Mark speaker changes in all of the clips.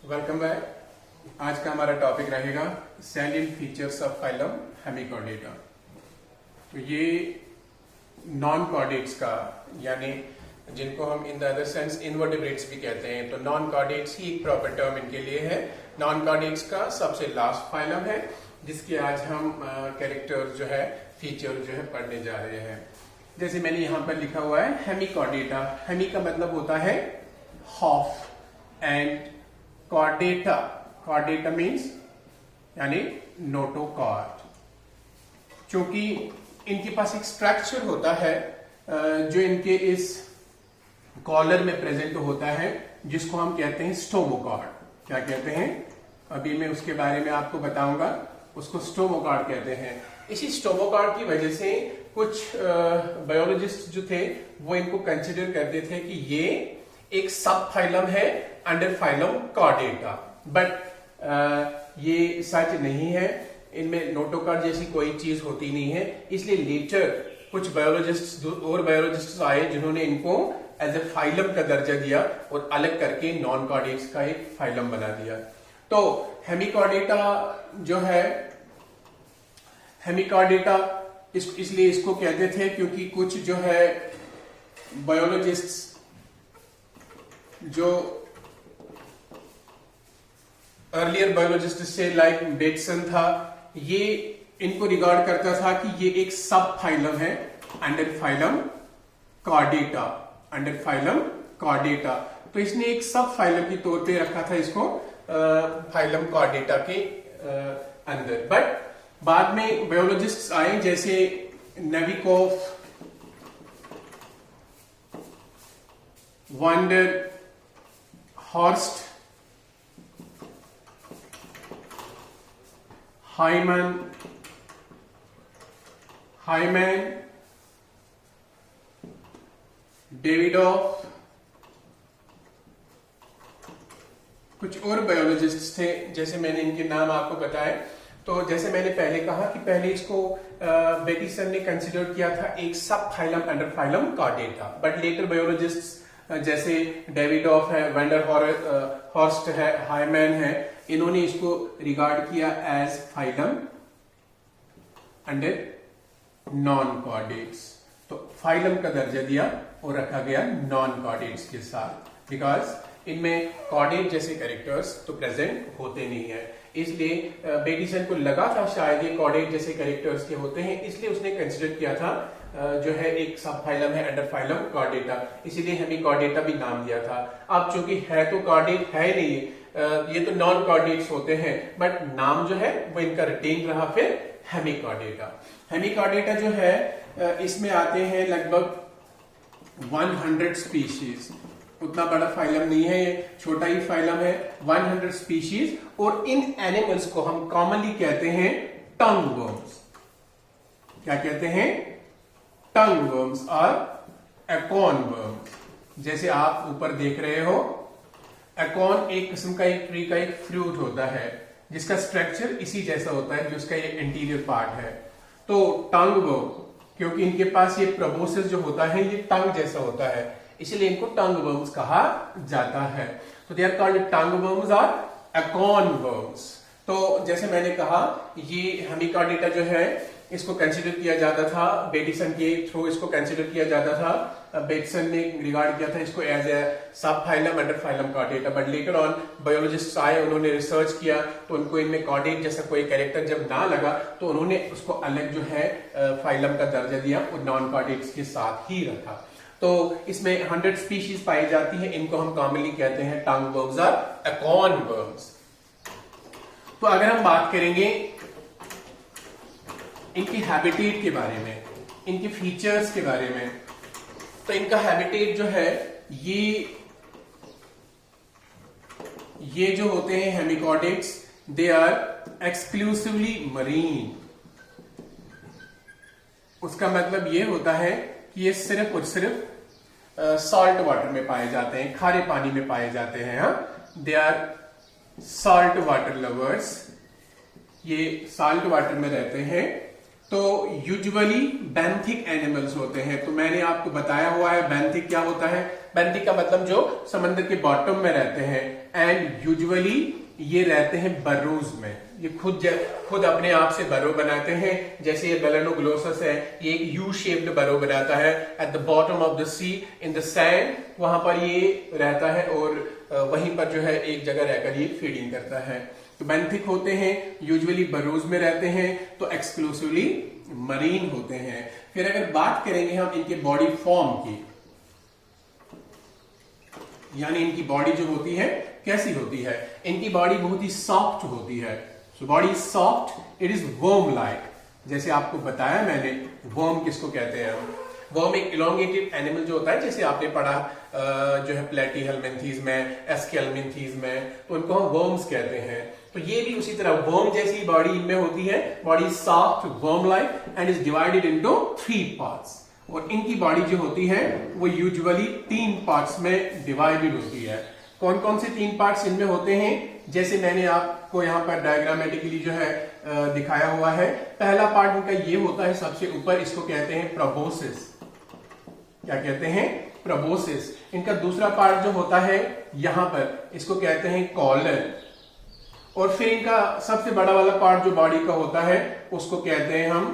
Speaker 1: Welcome back. आज का हमारा टॉपिक रहेगा salient features of phylum Hemichordata. तो ये नॉन कॉर्डेट्स का, यानी जिनको हम in the other sense invertebrates भी कहते हैं, तो नॉन कॉर्डेट्स ही एक प्रॉपर टर्म इनके लिए है। नॉन कॉर्डेट्स का सबसे लास्ट फाइलम है जिसके आज हम कैरेक्टर जो है, फीचर जो है पढ़ने जा रहे हैं। जैसे मैंने यहाँ पर लिखा हुआ है हेमिकॉर्डेटा। हेमी का मतलब होता है half and Chordata, Chordata means यानी नोटोकॉर्ड। क्योंकि इनके पास एक स्ट्रक्चर होता है जो इनके इस कॉलर में प्रेजेंट होता है, जिसको हम कहते हैं स्टोमोकॉर्ड। क्या कहते हैं, अभी मैं उसके बारे में आपको बताऊंगा। उसको स्टोमोकॉर्ड कहते हैं। इसी स्टोमोकॉर्ड की वजह से कुछ बायोलॉजिस्ट जो थे वो इनको कंसिडर करते थे कि ये एक सब फाइलम है अंडर फाइलम कॉर्डेटा, बट ये सच नहीं है। इनमें नोटोकॉर्ड जैसी कोई चीज होती नहीं है। इसलिए लेटर कुछ बायोलॉजिस्ट और बायोलॉजिस्ट आए जिन्होंने इनको एज ए फाइलम का दर्जा दिया और अलग करके नॉन कॉर्डेट्स का एक फाइलम बना दिया। तो हेमिकॉर्डेटा जो है, हेमिकॉर्डेटा इसलिए इसको कहते थे क्योंकि कुछ जो है बायोलॉजिस्ट्स जो अर्लियर बायोलॉजिस्ट से लाइक बेटसन था, ये इनको रिगार्ड करता था कि ये एक सब फाइलम है under phylum Chordata, under phylum Chordata. तो इसने एक सब फाइलम के तौर पे रखा था इसको फाइलम कॉर्डेटा के अंदर। बट बाद में बायोलॉजिस्ट्स आए जैसे नेविकोफ, वांडर हॉर्स्ट, हाइमैन, डेविडोफ, कुछ और बायोलॉजिस्ट थे जैसे मैंने इनके नाम आपको बताए। तो जैसे मैंने पहले कहा कि पहले इसको बेटिसन ने कंसिडर किया था एक subphylum under phylum Chordata, but later biologists जैसे डेविडोफ है, वेंडर हॉर्स्ट है, हाइमैन है, इन्होंने इसको रिगार्ड किया as phylum under non chordates. तो फाइलम का दर्जा दिया और रखा गया नॉन कॉर्डेट्स के साथ, बिकॉज इनमें कॉर्डेट जैसे कैरेक्टर्स तो प्रेजेंट होते नहीं है। इसलिए बेटिसन को लगा था शायद ये कॉर्डेट जैसे कैरेक्टर्स के होते हैं, इसलिए उसने कंसिडर किया था जो है एक सब फाइलम है अंडर फाइलम कॉर्डेटा, इसीलिए हेमिकॉर्डेटा भी नाम दिया था। अब चूंकि है तो कॉर्डेट है नहीं, ये तो नॉन कॉर्डेट्स होते हैं, बट नाम जो है वो इनका रिटेन रहा फिर हेमिकॉर्डेटा। हेमिकॉर्डेटा जो है इसमें आते हैं लगभग 100 स्पीशीज। उतना बड़ा फाइलम नहीं है, ये छोटा ही फाइलम है, 100 स्पीशीज। और इन एनिमल्स को हम कॉमनली कहते हैं टंग वर्म्स। क्या कहते हैं, टंग वर्म्स और एकॉन वर्म्स। जैसे आप ऊपर देख रहे हो, एकॉन एक किस्म का एक ट्री का एक फ्रूट होता है जिसका स्ट्रक्चर इसी जैसा होता है, जो उसका ये इंटीरियर पार्ट है। तो टंग वर्म, क्योंकि इनके पास ये प्रोबोसिस जो होता है ये टंग जैसा होता है, इसलिए इनको टंग वर्म्स कहा जाता है। तो they are called tongue worms और एकॉन वर्म्स। तो जैसे मैंने कहा, ये हेमिकॉर्डेटा जो है इसको कंसिडर किया जाता था, बेटिसन के थ्रू इसको कंसिडर किया जाता था। बेटिसन ने रिगार्ड किया था इसको एज ए सब phylum under phylum Chordata, but later on biologists आए, उन्होंने रिसर्च किया तो उनको इनमें कॉर्डेट जैसा कोई कैरेक्टर जब ना लगा तो उन्होंने उसको अलग जो है फाइलम का दर्जा दिया और नॉन कॉर्डेट्स के साथ ही रखा। तो इसमें 100 स्पीशीज पाई जाती है, इनको हम कॉमनली कहते हैं टंग वर्म्स और एकॉन वर्म्स। तो अगर हम बात करेंगे इनकी हैबिटेट के बारे में, इनके फीचर्स के बारे में, तो इनका हैबिटेट जो है ये जो होते हैं hemichordates, they are exclusively marine. उसका मतलब ये होता है कि ये सिर्फ और सिर्फ सॉल्ट वाटर में पाए जाते हैं, खारे पानी में पाए जाते हैं। They are salt water lovers, ये सॉल्ट वाटर में रहते हैं तो यूजुअली बेंथिक एनिमल्स होते हैं। तो मैंने आपको बताया हुआ है बेंथिक क्या होता है। बेंथिक का मतलब जो समंदर के बॉटम में रहते हैं, एंड यूजुअली ये रहते हैं बर्रोज में। ये खुद अपने आप से बरो बनाते हैं। जैसे ये मेलानोग्लोसस है, ये एक यू शेप्ड बरो बनाता है at the bottom of the sea in the sand, वहां पर ये रहता है और वहीं पर जो है एक जगह रहकर ये फीडिंग करता है। तो बेंथिक होते हैं, यूजुअली बरोज में रहते हैं, तो एक्सक्लूसिवली मरीन होते हैं। फिर अगर बात करेंगे हम इनके बॉडी फॉर्म की, यानी इनकी बॉडी जो होती है कैसी होती है, इनकी बॉडी बहुत ही सॉफ्ट होती है। So body soft, it is worm like. जैसे आपको बताया मैंने, वर्म किसको कहते हैं हम, वर्म एक इलोंगेटेड एनिमल जो होता है, जैसे आपने पढ़ा जो है प्लेटीहेल्मिन्थीज में, एस्केल्मिन्थीज में, तो उनको हम वर्म्स कहते हैं। तो ये भी उसी तरह वर्म जैसी बॉडी इनमें होती है, body soft worm like and is divided into 3 parts. और इनकी बॉडी जो होती है वो यूजुअली 3 पार्ट्स में डिवाइडेड होती है। कौन कौन से 3 पार्ट्स इनमें होते हैं, जैसे मैंने आपको यहाँ पर डायग्रामेटिकली जो है दिखाया हुआ है। पहला पार्ट इनका ये होता है सबसे ऊपर, इसको कहते हैं प्रोबोसिस। क्या कहते हैं, प्रोबोसिस। इनका दूसरा पार्ट जो होता है यहां पर, इसको कहते हैं कॉलर। और फिर इनका सबसे बड़ा वाला पार्ट जो बॉडी का होता है उसको कहते हैं हम,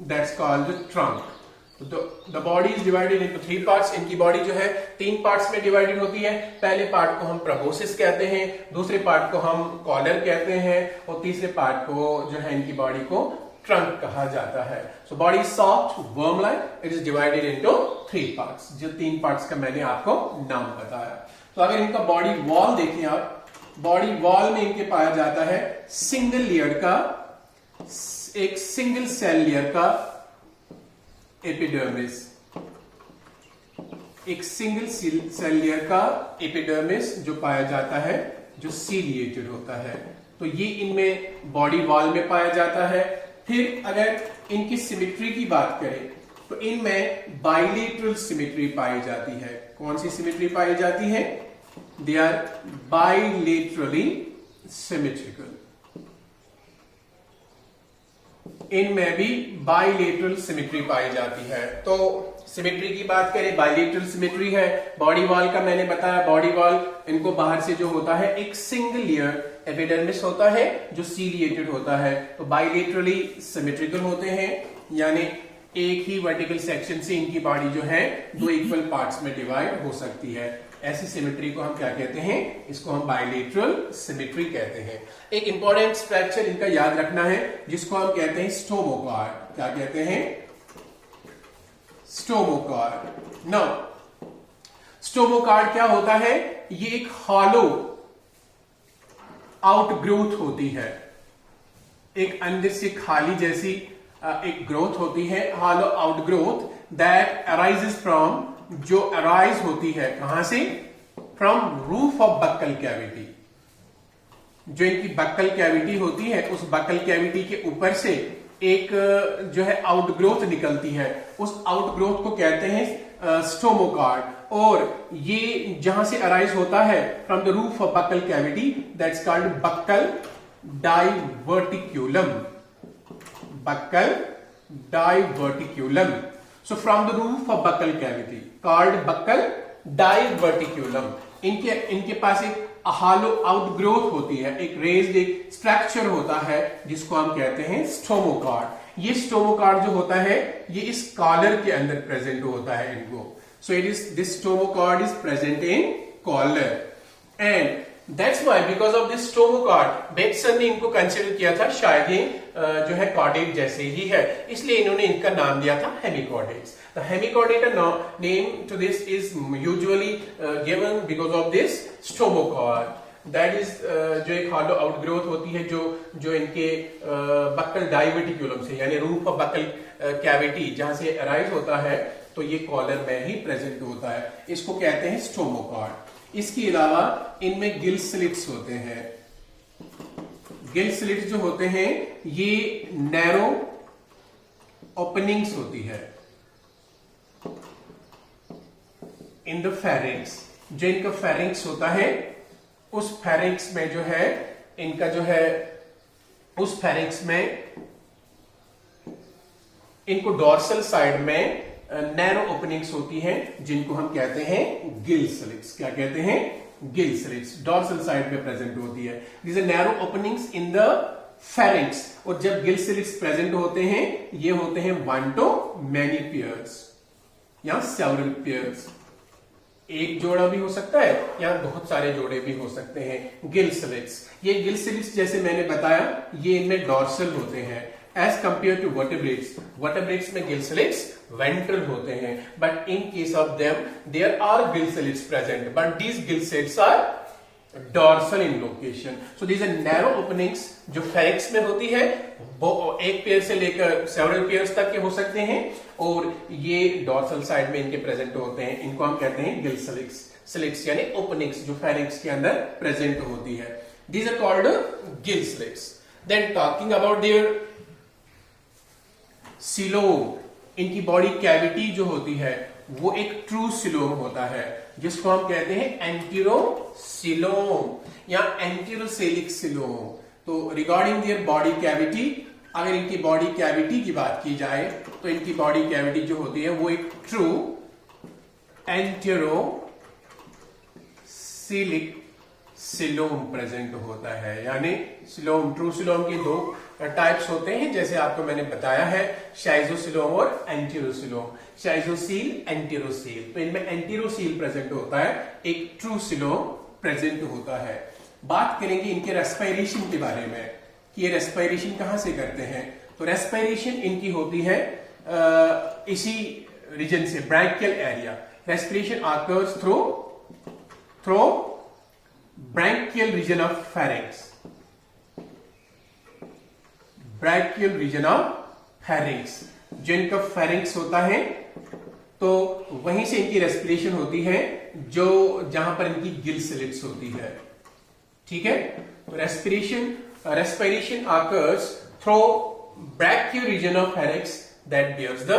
Speaker 1: that's called trunk. The body is divided into 3 parts. इनकी बॉडी जो है 3 पार्ट्स में डिवाइडेड होती है। पहले पार्ट को हम प्रोबोसिस कहते हैं, दूसरे पार्ट को हम कॉलर कहते हैं, और तीसरे पार्ट को जो है इनकी बॉडी को ट्रंक कहा जाता है। So body soft worm like, it is divided into 3 parts. जो 3 पार्ट्स का मैंने आपको नाम बताया। तो अगर इनका बॉडी वॉल देखें आप, बॉडी वॉल में इनके पाया जाता है सिंगल लेयर का, एक सिंगल सेल लेयर का एपिडर्मिस, एक सिंगल सेल लेयर का एपिडर्मिस जो पाया जाता है, जो सीलिएटेड होता है। तो ये इनमें बॉडी वॉल में पाया जाता है। फिर अगर इनकी सिमेट्री की बात करें तो इनमें बाइलेटरल सिमेट्री पाई जाती है। कौन सी सिमेट्री पाई जाती है, दे आर बाइलेटरली सिमेट्रिकल। इनमें भी बाइलेटरल सिमेट्री पाई जाती है। तो सिमेट्री की बात करें, बाइलेटरल सिमेट्री है। बॉडी वॉल का मैंने बताया, बॉडी वॉल इनको बाहर से जो होता है एक सिंगल लेयर एपिडर्मिस होता है जो सीलिएटेड होता है। तो बाइलेटरली सिमेट्रिकल होते हैं, यानी एक ही वर्टिकल सेक्शन से इनकी बॉडी जो है 2 इक्वल पार्ट्स में डिवाइड हो सकती है। ऐसी सिमेट्री को हम क्या कहते हैं, इसको हम बाइलेटरल सिमेट्री कहते हैं। एक इंपॉर्टेंट स्ट्रक्चर इनका याद रखना है जिसको हम कहते हैं स्टोमोकार्ड। क्या कहते हैं, स्टोमोकार्ड। नाउ स्टोमोकार्ड क्या होता है, ये एक हॉलो आउटग्रोथ होती है, एक अंदर से खाली जैसी एक ग्रोथ होती है, hollow outgrowth that arises from, जो अराइज होती है कहां से, from roof of buccal cavity. जो इनकी बक्कल कैविटी होती है, उस बक्कल कैविटी के ऊपर से एक जो है आउटग्रोथ निकलती है, उस आउटग्रोथ को कहते हैं स्टोमोकार्ड। और ये जहां से अराइज होता है from the roof of buccal cavity, that's called buccal diverticulum. Buccal diverticulum. So from the roof of buccal cavity called buccal diverticulum, इनके पास एक हॉलो आउटग्रोथ होती है, एक रेज्ड एक स्ट्रक्चर होता है जिसको हम कहते हैं स्टोमोकार्ड। ये स्टोमोकार्ड जो होता है ये इस कॉलर के अंदर प्रेजेंट होता है इनको। So it is this stomochord is present in collar, and that's why because of this stomochord Bateson ने इनको कंसिडर किया था शायद ये जो है कॉर्डेट जैसे ही है, इसलिए इन्होंने इनका नाम दिया था hemichordates. The hemichordate name to this is usually given because of this stomochord. That is जो एक हॉलो आउटग्रोथ होती है जो इनके बक्कल डाइवर्टिक्यूलम से, यानी रूफ ऑफ बक्कल कैविटी जहां से अराइज होता है, तो ये कॉलर में ही प्रेजेंट होता है, इसको कहते हैं स्टोमोकार्ड। इसके अलावा इनमें गिल स्लिट्स होते हैं। गिल स्लिट्स जो होते हैं ये नैरो ओपनिंग्स होती है इन द फेरिंग्स। जो इनका फेरिंग्स होता है उस फेरिंग्स में जो है इनका जो है उस फेरिंग्स में इनको डोर्सल साइड में नैरो ओपनिंग्स होती हैं जिनको हम कहते हैं गिल स्लिट्स। क्या कहते हैं? गिल स्लिट्स डोर्सल साइड में प्रेजेंट होती है। These are narrow openings in the pharynx. और जब गिल स्लिट्स प्रेजेंट होते हैं ये होते हैं 1 to many पेयर्स या सेवरल पेयर्स। एक जोड़ा भी हो सकता है या बहुत सारे जोड़े भी हो सकते हैं गिल स्लिट्स। ये गिल स्लिट्स जैसे मैंने बताया ये इनमें डोर्सल होते हैं as compare to vertebrates. Vertebrates में गिल स्लिट्स वेंट्रल होते हैं, but in case of them there are gill slits present, but these gill slits are dorsal in location. So these are narrow openings जो pharynx में होती है, वो एक pair से लेकर सेवरल पेयर्स तक के हो सकते हैं, और ये डोर्सल साइड में इनके प्रेजेंट होते हैं। इनको हम कहते हैं गिल स्लिट्स यानी ओपनिंग्स जो फेरिक्स के अंदर प्रेजेंट होती है। These are called gill slits. Then talking about their coelom, इनकी बॉडी कैविटी जो होती है वो एक ट्रू सीलोम होता है जिसको हम कहते हैं एंटीरोसीलोम या एंटीरोसेलिक सीलोम। तो रिगार्डिंग देयर बॉडी कैविटी, अगर इनकी बॉडी कैविटी की बात की जाए तो इनकी बॉडी कैविटी जो होती है वो एक ट्रू एंटीरोसेलिक सीलोम प्रेजेंट होता है। यानी सीलोम, ट्रू सीलोम के 2 टाइप्स होते हैं जैसे आपको मैंने बताया है, शाइजोसीलोम और एंटीरोसीलोम। शाइजोसील, एंटीरोसील, तो इनमें एंटीरोसील प्रेजेंट होता है, एक ट्रू सीलोम प्रेजेंट होता है। बात करेंगे इनके रेस्पिरेशन के बारे में कि ये रेस्पिरेशन कहां से करते हैं। तो रेस्पिरेशन इनकी होती है इसी रीजन से, branchial area. Respiration occurs through branchial region of pharynx, branchial region of pharynx. जो इनका फेरिंक्स होता है तो वहीं से इनकी रेस्पिरेशन होती है जो जहां पर इनकी गिल स्लिट्स होती है। ठीक है, तो respiration occurs through branchial region of pharynx that bears the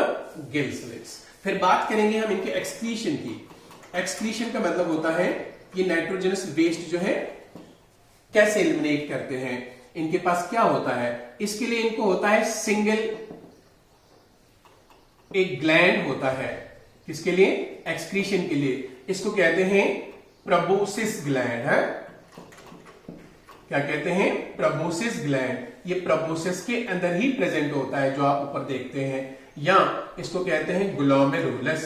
Speaker 1: gill slits. फिर बात करेंगे हम इनके एक्सक्रीशन की। एक्सक्रीशन का मतलब होता है ये नाइट्रोजनस वेस्ट जो है कैसे एलिमिनेट करते हैं, इनके पास क्या होता है। इसके लिए इनको होता है सिंगल एक ग्लैंड होता है। किसके लिए? एक्सक्रीशन के लिए। इसको कहते हैं प्रोबोसिस ग्लैंड है। क्या कहते हैं? Proboscis gland. ये प्रोबोसिस के अंदर ही प्रेजेंट होता है जो आप ऊपर देखते हैं, या इसको कहते हैं glomerulus.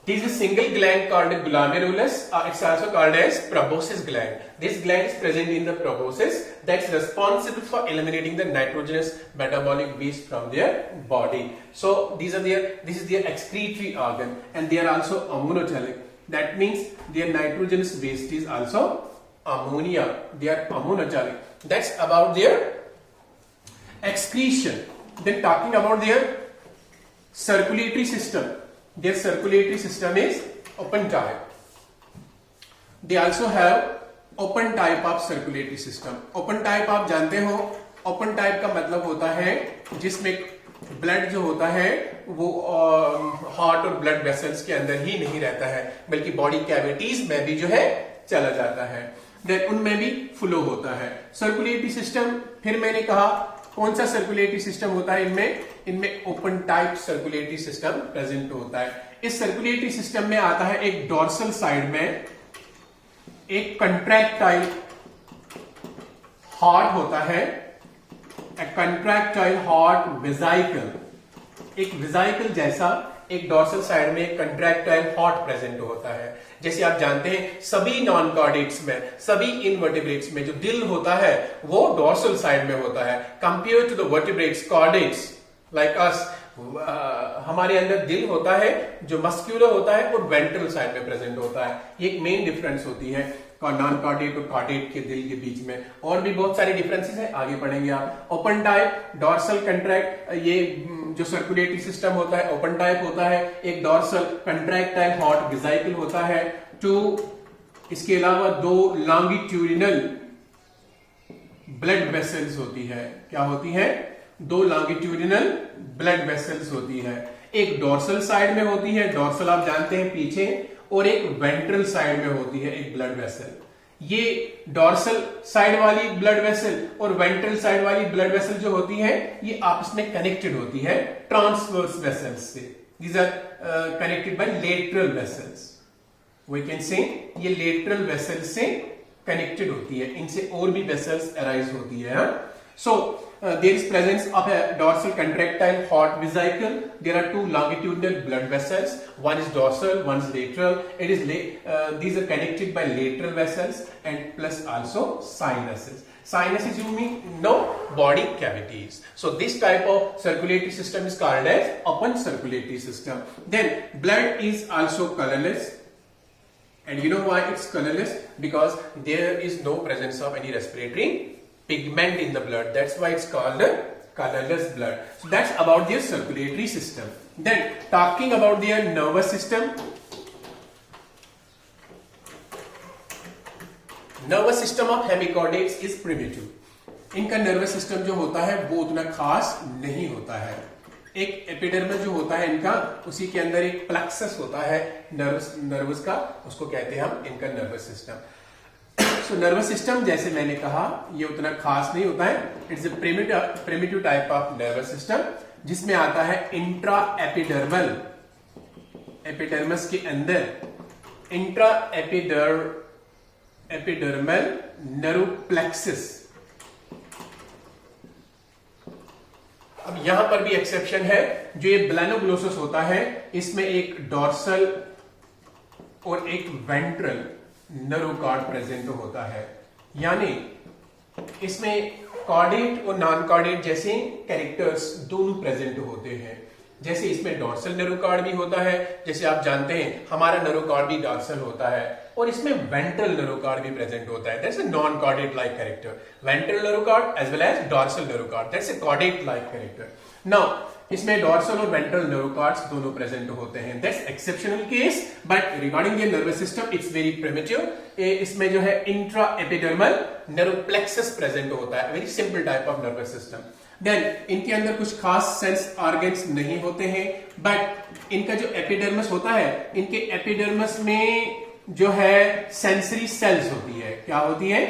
Speaker 1: This is a single gland called glomerulus. It's also called as proboscis gland. This gland is present in the proboscis that's responsible for eliminating the nitrogenous metabolic waste from their body. So this is their excretory organ, and they are also ammonotelic. That means their nitrogenous waste is also ammonia. They are ammonotelic. That's about their excretion. Then talking about their circulatory system. Their circulatory system is open type. They also have open type of circulatory system. Open type आप जानते हो, open type का मतलब होता है जिसमें blood जो होता है वो हार्ट और ब्लड वेसल्स के अंदर ही नहीं रहता है बल्कि बॉडी कैविटीज में भी जो है चला जाता है। देन उनमें भी फ्लो होता है। सर्कुलेटरी सिस्टम, फिर मैंने कहा कौन सा सर्कुलेटरी सिस्टम होता है इनमें open type circulatory system present होता है। इस सर्कुलेटरी सिस्टम में आता है एक डोर्सल साइड में एक कंट्रैक्टाइल हार्ट होता है, कंट्रैक्टाइल हार्ट वेजाइकल, एक वेजाइकल जैसा एक डोर्सल साइड में एक कंट्रैक्टाइल हार्ट प्रेजेंट होता है। जैसे आप जानते हैं सभी नॉन कॉर्डेट्स में, सभी इनवर्टिब्रेट्स में जो दिल होता है वो डोर्सल साइड में होता है compare to the vertebrates chordates like us. हमारे अंदर दिल होता है जो मस्क्यूलर होता है और वेंट्रल साइड में प्रेजेंट होता है। ये एक मेन डिफरेंस होती है नॉन कॉर्डेट और कॉर्डेट के दिल के बीच में। और भी बहुत सारे डिफरेंसेस हैं, आगे पढ़ेंगे आप। ओपन टाइप डोर्सल कंट्रैक्ट, ये जो सर्कुलेटरी सिस्टम होता है ओपन टाइप होता है। एक डोर्सल कंट्रैक्टाइल हार्ट वेजाइकल होता है। 2 इसके अलावा 2 लॉन्गिट्यूडिनल ब्लड वेसल्स होती है। क्या होती है? 2 लॉन्गिट्यूडिनल ब्लड वेसल्स होती है। एक डोर्सल साइड में होती है, डोर्सल आप जानते हैं पीछे, और एक वेंट्रल साइड में होती है एक ब्लड वेसल। ये डॉर्सल साइड वाली ब्लड वेसल और वेंट्रल साइड वाली ब्लड वेसल जो होती है ये आपस में कनेक्टेड होती है ट्रांसवर्स वेसल्स से. These are connected by lateral vessels. We can say ये लेटरल वेसल से कनेक्टेड होती है. इनसे और भी वेसल्स अराइज होती है. सो there is presence of a dorsal contractile heart vesicle. There are two longitudinal blood vessels. One is dorsal, one is lateral. These are connected by lateral vessels and plus also sinuses. Sinuses you mean no body cavities. So this type of circulatory system is called as open circulatory system. Then blood is also colorless. And you know why it's colorless? Because there is no presence of any respiratory pigment in the blood. That's why it's called a colorless blood. So that's about their circulatory system. Then talking about their nervous system. Nervous system of hemichordates is primitive. इनका nervous system जो होता है वो उतना खास नहीं होता है. एक एपिडर्मस जो होता है इनका, उसी के अंदर एक प्लेक्सस होता है नर्वस का, उसको कहते हैं हम इनका nervous system. So nervous system जैसे मैंने कहा ये उतना खास नहीं होता है. It's a primitive type of nervous system जिसमें आता है इंट्रा एपिडर्मल, एपिडर्मस के अंदर इंट्रा एपिडर्मल नर्व प्लेक्सस. अब यहां पर भी एक्सेप्शन है. जो ये ब्लैनोग्लोसस होता है इसमें एक डॉर्सल और एक वेंट्रल नर्व कार्ड प्रेजेंट होता है. यानी इसमें कॉर्डेट और नॉन कॉर्डेट जैसे कैरेक्टर्स दोनों प्रेजेंट होते हैं. जैसे इसमें डॉर्सल नर्व कार्ड भी होता है, जैसे आप जानते हैं हमारा नर्व कार्ड भी डॉर्सल होता है, और इसमें वेंट्रल नर्व कार्ड भी प्रेजेंट होता है. That's a non chordate like character. Ventral nerve cord as well as dorsal nerve cord, that's a chordate like character. Now इसमें डॉर्सल और वेंट्रल नर्व कार्ड्स दोनों प्रेजेंट होते हैं. That's exceptional case, but regarding the nervous system it's very primitive. इसमें जो है intra epidermal nerve plexus present होता है. Very simple type of nervous system. Then इनके अंदर कुछ खास सेंस ऑर्गन्स नहीं होते हैं, बट इनका जो एपिडर्मस होता है, इनके एपिडर्मस में जो है सेंसरी सेल्स होती है. क्या होती है?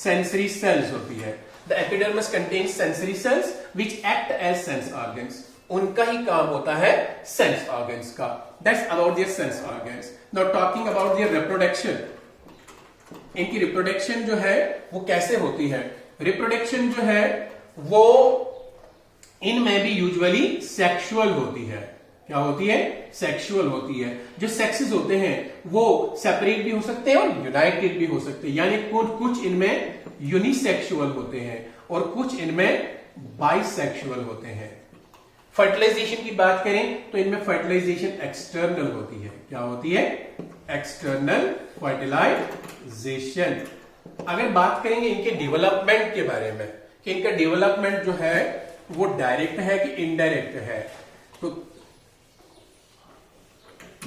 Speaker 1: सेंसरी सेल्स होती है. The epidermis contains sensory cells which act as sense organs. उनका ही काम होता है sense organs का. That's about their sense organs. Now talking about their reproduction. इनकी reproduction जो है वो कैसे होती है? Reproduction जो है वो इनमें भी usually sexual होती है. क्या होती है? सेक्सुअल होती है. जो सेक्सेस होते हैं वो सेपरेट भी हो सकते हैं और यूनाइटेड भी हो सकते हैं. यानी कुछ इनमें यूनिसेक्सुअल होते हैं और कुछ इनमें बाइसेक्सुअल होते हैं. फर्टिलाइजेशन की बात करें तो इनमें फर्टिलाइजेशन एक्सटर्नल होती है. क्या होती है? External fertilization. अगर बात करेंगे इनके डेवलपमेंट के बारे में कि इनका डेवलपमेंट जो है वो डायरेक्ट है कि इनडायरेक्ट है, तो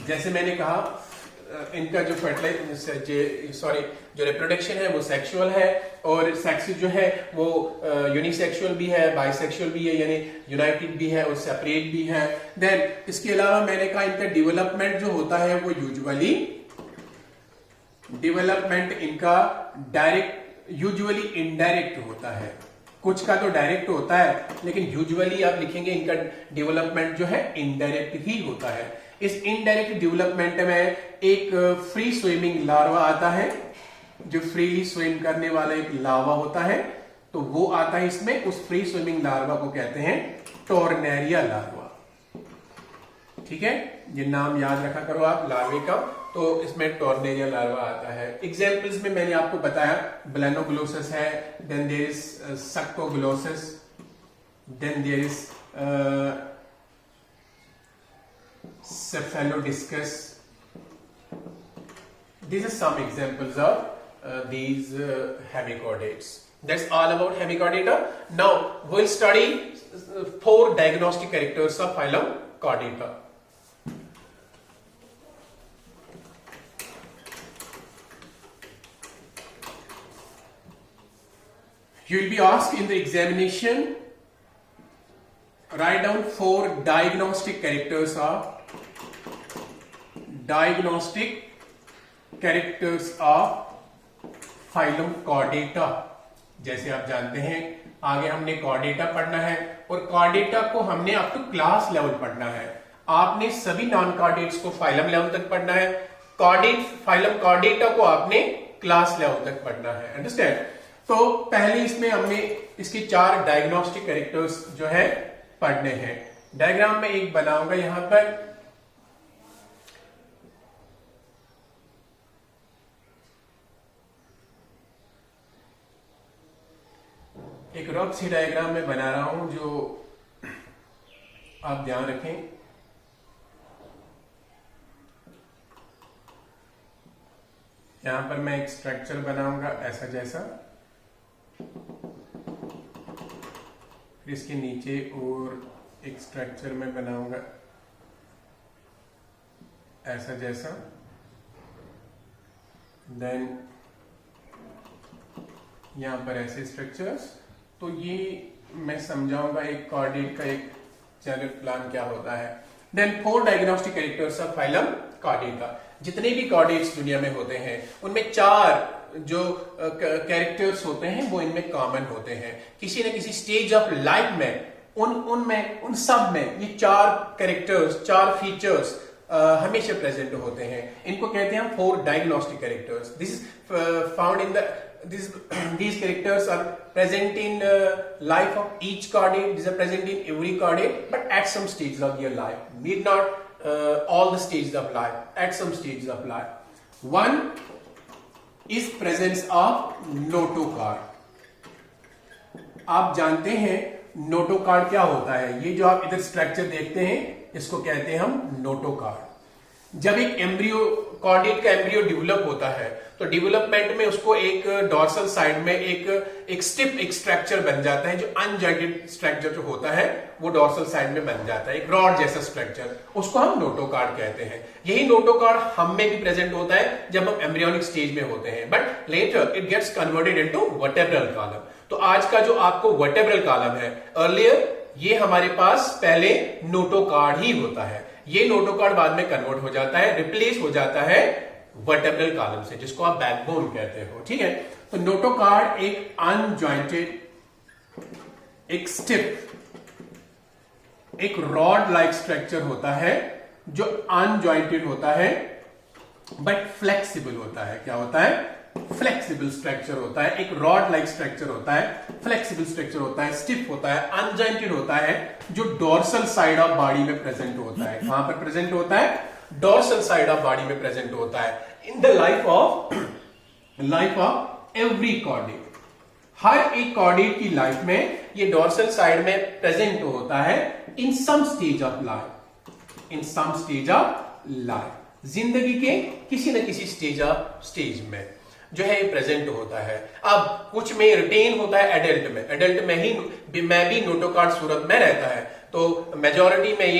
Speaker 1: जैसे मैंने कहा इनका जो जो रिप्रोडक्शन है वो सेक्सुअल है, और सेक्स जो है वो यूनिसेक्सुअल भी है, बाइसेक्सुअल भी है, यानी यूनाइटेड भी है और सेपरेट भी है. देन इसके अलावा मैंने कहा इनका डेवलपमेंट जो होता है वो यूजुअली डेवलपमेंट इनका यूजुअली इनडायरेक्ट होता है. कुछ का तो डायरेक्ट होता है, लेकिन यूजुअली आप लिखेंगे इनका डेवलपमेंट जो है इनडायरेक्ट ही होता है. इस इनडायरेक्ट डेवलपमेंट में एक फ्री स्विमिंग लार्वा आता है, जो फ्रीली स्विम करने वाला एक लार्वा होता है, तो वो आता है इसमें. उस फ्री स्विमिंग लार्वा को कहते हैं टॉर्नेरिया लार्वा. ठीक है, ये नाम याद रखा करो आप लार्वे का. तो इसमें टॉर्नेरिया लार्वा आता है. एग्जांपल्स में मैंने आपको बताया ब्लैनोग्लोसस है, then there is Saccoglossus, then there is cephalodiscus. These are some examples of these hemichordates. That's all about hemichordata. Now we'll study 4 diagnostic characters of phylum Chordata. You will be asked in the examination, write down 4 diagnostic characters of phylum Chordata. जैसे आप जानते हैं आगे हमने Chordata पढ़ना है और Chordata को हमने अप टू क्लास लेवल पढ़ना है। आपने सभी नॉन कॉर्डेट्स को फाइलम लेवल तक पढ़ना है, कॉर्डेट फाइलम कॉर्डेटा को आपने क्लास लेवल तक पढ़ना है। अंडरस्टैंड? तो पहले इसमें हमने इसके 4 डायग्नोस्टिक कैरेक्टर्स जो है पढ़ने हैं। डायग्राम में एक बनाऊंगा यहां पर, एक रफ सी डायग्राम में बना रहा हूं जो आप ध्यान रखें। यहां पर मैं एक स्ट्रक्चर बनाऊंगा ऐसा जैसा, फिर इसके नीचे और एक स्ट्रक्चर में बनाऊंगा ऐसा जैसा, देन यहां पर ऐसे स्ट्रक्चर्स। तो ये मैं समझाऊंगा एक कॉर्डेट का एक जनरल प्लान क्या होता है। Then 4 diagnostic characters of phylum Chordata. जितने भी कॉर्डेट्स दुनिया में होते हैं उनमें 4 जो कैरेक्टर्स होते हैं वो इनमें कॉमन होते हैं। किसी न किसी स्टेज ऑफ लाइफ में उन सब में ये 4 कैरेक्टर्स, 4 फीचर्स हमेशा प्रेजेंट होते हैं। इनको कहते हैं 4 diagnostic characters. This is found in the these characters are present in life of each chordate. These are present in every chordate, but at some stages of your life. Need not all the stages of life. At some stages of life. One is presence of notochord. आप जानते हैं notochord क्या होता है? ये जो आप इधर स्ट्रक्चर देखते हैं इसको कहते हैं हम नोटोकार्ड। जब एक एम्ब्रियो कॉर्डेट का एम्ब्रियो डेवलप होता है तो डेवलपमेंट में उसको एक डॉर्सल साइड में एक स्टिफ एक स्ट्रक्चर बन जाता है, जो अनजॉइंटेड स्ट्रक्चर जो होता है वो डॉर्सल साइड में बन जाता है, एक रॉड जैसा स्ट्रक्चर, उसको हम नोटोकार्ड कहते हैं। यही नोटोकार्ड हम में भी प्रेजेंट होता है जब हम एम्ब्रियोनिक स्टेज में होते हैं, but later it gets converted into vertebral column. तो आज का जो आपको वर्टेब्रल कॉलम है, अर्लियर ये हमारे पास पहले नोटोकार्ड ही होता है, ये नोटोकार्ड बाद में कन्वर्ट हो जाता है, रिप्लेस हो जाता है वर्टेब्रल कॉलम से, जिसको आप बैकबोन कहते हो। ठीक है, तो नोटोकार्ड एक अनजॉइंटेड, एक स्टिफ, एक रॉड लाइक स्ट्रक्चर होता है जो अनजॉइंटेड होता है बट फ्लेक्सिबल होता है। क्या होता है? फ्लेक्सिबल स्ट्रक्चर होता है, एक रॉड लाइक स्ट्रक्चर होता है, फ्लेक्सिबल स्ट्रक्चर होता है, स्टिफ होता है, अनजॉइंटेड होता है, जो डोर्सल साइड ऑफ बॉडी में प्रेजेंट होता है। कहां पर प्रेजेंट होता है? डोर्सल साइड ऑफ बॉडी में प्रेजेंट होता है। In the life of every chordate, हर एक कॉर्डेट की लाइफ में ये डोर्सल साइड में प्रेजेंट होता है in some stage of life, in some stage of life, जिंदगी के किसी न किसी स्टेज में जो है ये प्रेजेंट होता है। अब कुछ में रिटेन होता है एडल्ट में ही में भी नोटोकार्ड सूरत में रहता है, तो मेजॉरिटी में ये